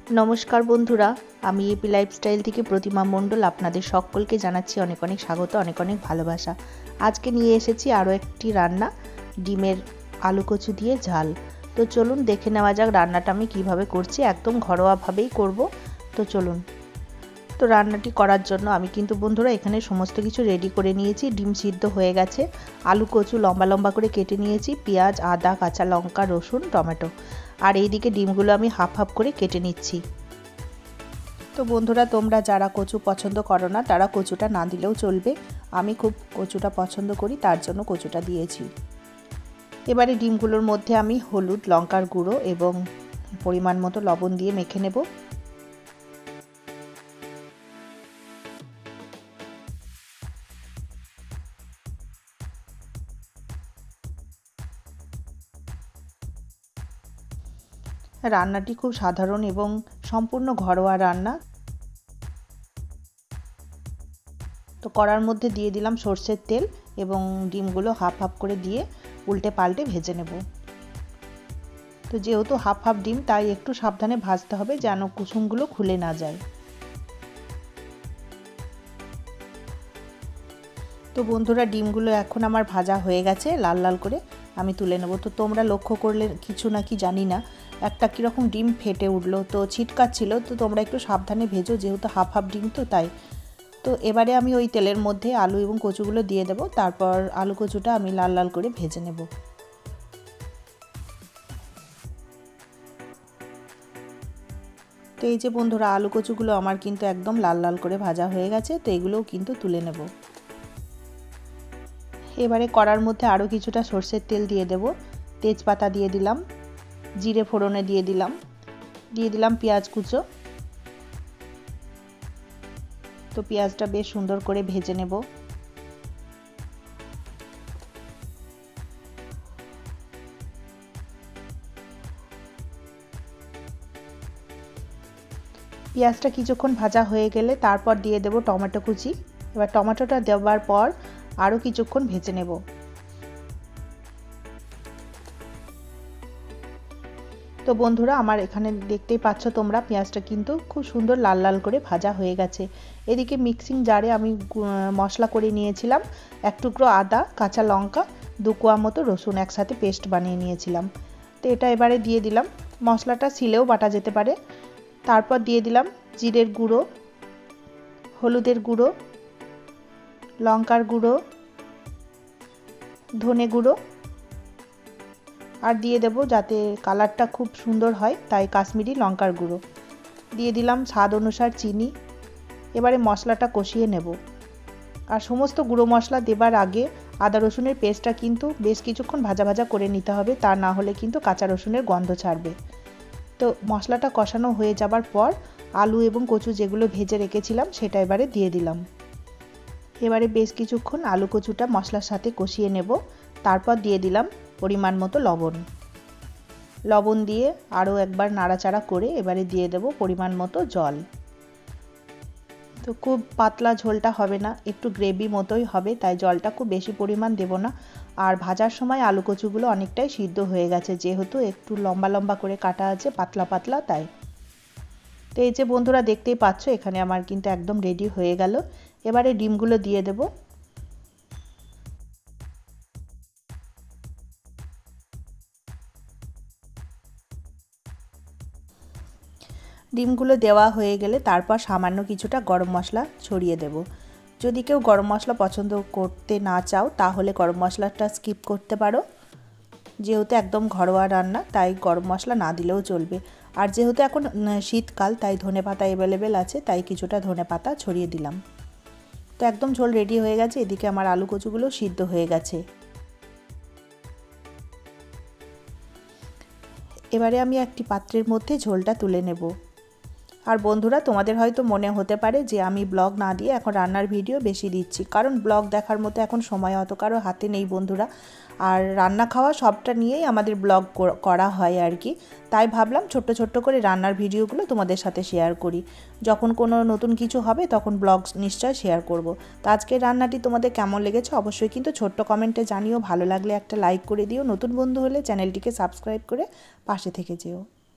नमस्कार बंधुरा आमी एपी लाइफस्टाइल थेके प्रतिमा मंडल आपनादेर सकलके जानाच्छि अनेक अनेक स्वागत अनेक अनेक भालोबासा। आज के निये एसेछि आरो एकटी रान्ना डिमेर आलू कचु दिये झाल। तो चलुन देखे नेওয়া যাক रान्नाटा आमी किभाबे करछि। एकदम घरोया भावेई करब। तो चलुन। तो रान्नाटी करार जन्य आमी किन्तु बंधुरा एखाने समस्त किछु रेडी करे नियेछि। डिम सिद्ध हये गेछे, आलू कचु लम्बा लम्बा करे केटे नियेछि, पेंयाज आदा काँचा लंका रसुन टमेटो और এইদিকে ডিমগুলো আমি হাফ হাফ করে কেটে নিচ্ছি। তো বন্ধুরা তোমরা যারা কচু পছন্দ করো না তারা কচুটা না দিলেও চলবে, আমি খুব কচুটা পছন্দ করি তার জন্য কচুটা দিয়েছি। এবারে ডিমগুলোর মধ্যে আমি হলুদ লঙ্কার গুঁড়ো এবং পরিমাণ মতো লবণ দিয়ে মেখে নেব। রান্নাটি খুব সাধারণ এবং সম্পূর্ণ ঘরোয়া রান্না। তো কড়ার মধ্যে দিয়ে দিলাম সরষের তেল এবং ডিমগুলো হাফ হাফ করে দিয়ে উল্টে পাল্টে ভেজে নেব। তো যেহেতু হাফ হাফ ডিম তাই একটু সাবধানে ভাজতে হবে যেন কুসুমগুলো খুলে না যায়। তো বন্ধুরা ডিমগুলো এখন আমার ভাজা হয়ে গেছে, লাল লাল করে আমি তুলে নেব। তো তোমরা লক্ষ্য করলে কিছু নাকি জানি না একটা কীরকম ডিম ফেটে উঠলো, তো ছিটকাচ্ছিল। তো তোমরা একটু সাবধানে ভেজো যেহেতু হাফ হাফ ডিম তো তাই। তো এবারে আমি ওই তেলের মধ্যে আলু এবং কচুগুলো দিয়ে দেব, তারপর আলু কচুটা আমি লাল লাল করে ভেজে নেব। তো এই যে বন্ধুরা আলু কচুগুলো আমার কিন্তু একদম লাল লাল করে ভাজা হয়ে গেছে। তো এগুলোও কিন্তু তুলে নেব। এবারে কড়ার মধ্যে আরও কিছুটা সরষের তেল দিয়ে দেব, তেজপাতা দিয়ে দিলাম, জিরে ফোড়নে দিয়ে দিলাম পেঁয়াজ কুচো। তো পেঁয়াজটা বেশ সুন্দর করে ভেজে নেব। পেঁয়াজটা কিছুক্ষণ ভাজা হয়ে গেলে তারপর দিয়ে দেব টমেটো কুচি। এবার টমেটোটা দেওয়ার পর আরও কিছুক্ষণ ভেজে নেব। তো বন্ধুরা আমার এখানে দেখতেই পাচ্ছ তোমরা পেঁয়াজটা কিন্তু খুব সুন্দর লাল লাল করে ভাজা হয়ে গেছে। এদিকে মিক্সিং জারে আমি মশলা করে নিয়েছিলাম, এক টুকরো আদা কাঁচা লঙ্কা 2 কোয়া মতো রসুন একসাথে পেস্ট বানিয়ে নিয়েছিলাম। তো এটা এবারে দিয়ে দিলাম, মশলাটা শিলেও বাটা যেতে পারে। তারপর দিয়ে দিলাম জিরের গুঁড়ো, হলুদের গুঁড়ো, লঙ্কার গুঁড়ো, ধনে গুঁড়ো আর দিয়ে দেব যাতে কালারটা খুব সুন্দর হয় তাই কাশ্মীরি লঙ্কার গুঁড়ো দিয়ে দিলাম, স্বাদ অনুসার চিনি। এবারে মশলাটা কষিয়ে নেব। আর সমস্ত গুঁড়ো মশলা দেবার আগে আদা রসুনের পেস্টটা কিন্তু বেশ কিছুক্ষণ ভাজা ভাজা করে নিতে হবে, তা না হলে কিন্তু কাঁচা রসুনের গন্ধ ছাড়বে। তো মশলাটা কষানো হয়ে যাবার পর আলু এবং কচু যেগুলো ভেজে রেখেছিলাম সেটা এবারে দিয়ে দিলাম। এবারে বেশ কিছুক্ষণ আলু কচুটা মশলার সাথে কষিয়ে নেব। তারপর দিয়ে দিলাম পরিমাণ মতো লবণ দিয়ে আরও একবার নাড়াচাড়া করে এবারে দিয়ে দেব পরিমাণ মতো জল। তো খুব পাতলা ঝোলটা হবে না, একটু গ্রেভি মতোই হবে, তাই জলটা খুব বেশি পরিমাণ দেব না। আর ভাজার সময় আলু কচুগুলো অনেকটাই সিদ্ধ হয়ে গেছে যেহেতু একটু লম্বা লম্বা করে কাটা আছে পাতলা পাতলা তাই। তো এই যে বন্ধুরা দেখতেই পাচ্ছ এখানে আমার কিন্তু একদম রেডি হয়ে গেল। এবারে ডিমগুলো দিয়ে দেব। ডিমগুলো দেওয়া হয়ে গেলে তারপর সামান্য কিছুটা গরম মশলা ছড়িয়ে দেব। যদি কেউ গরম মশলা পছন্দ করতে না চাও তাহলে গরম মশলাটা স্কিপ করতে পারো, যেহেতু একদম ঘরোয়া রান্না তাই গরম মশলা না দিলেও চলবে। আর যেহেতু এখন শীতকাল তাই ধনেপাতা অ্যাভেলেবেল আছে তাই কিছুটা ধনেপাতা ছড়িয়ে দিলাম। তো একদম ঝোল রেডি হয়ে গেছে। এদিকে আমার আলু কচুগুলো সিদ্ধ হয়ে গেছে। এবারে আমি একটি পাত্রের মধ্যে ঝোলটা তুলে নেব। আর বন্ধুরা তোমাদের হয়তো মনে হতে পারে যে আমি ব্লগ না দিয়ে এখন রান্নার ভিডিও বেশি দিচ্ছি, কারণ ব্লগ দেখার মতো এখন সময় অত কারো হাতে নেই বন্ধুরা। আর রান্না খাওয়া সবটা নিয়েই আমাদের ব্লগ করা হয় আর কি, তাই ভাবলাম ছোট্ট ছোট্ট করে রান্নার ভিডিওগুলো তোমাদের সাথে শেয়ার করি। যখন কোনো নতুন কিছু হবে তখন ব্লগ নিশ্চয় শেয়ার করব। তো আজকের রান্নাটি তোমাদের কেমন লেগেছে অবশ্যই কিন্তু ছোট্ট কমেন্টে জানিও, ভালো লাগলে একটা লাইক করে দিও, নতুন বন্ধু হলে চ্যানেলটিকে সাবস্ক্রাইব করে পাশে থেকে যেও।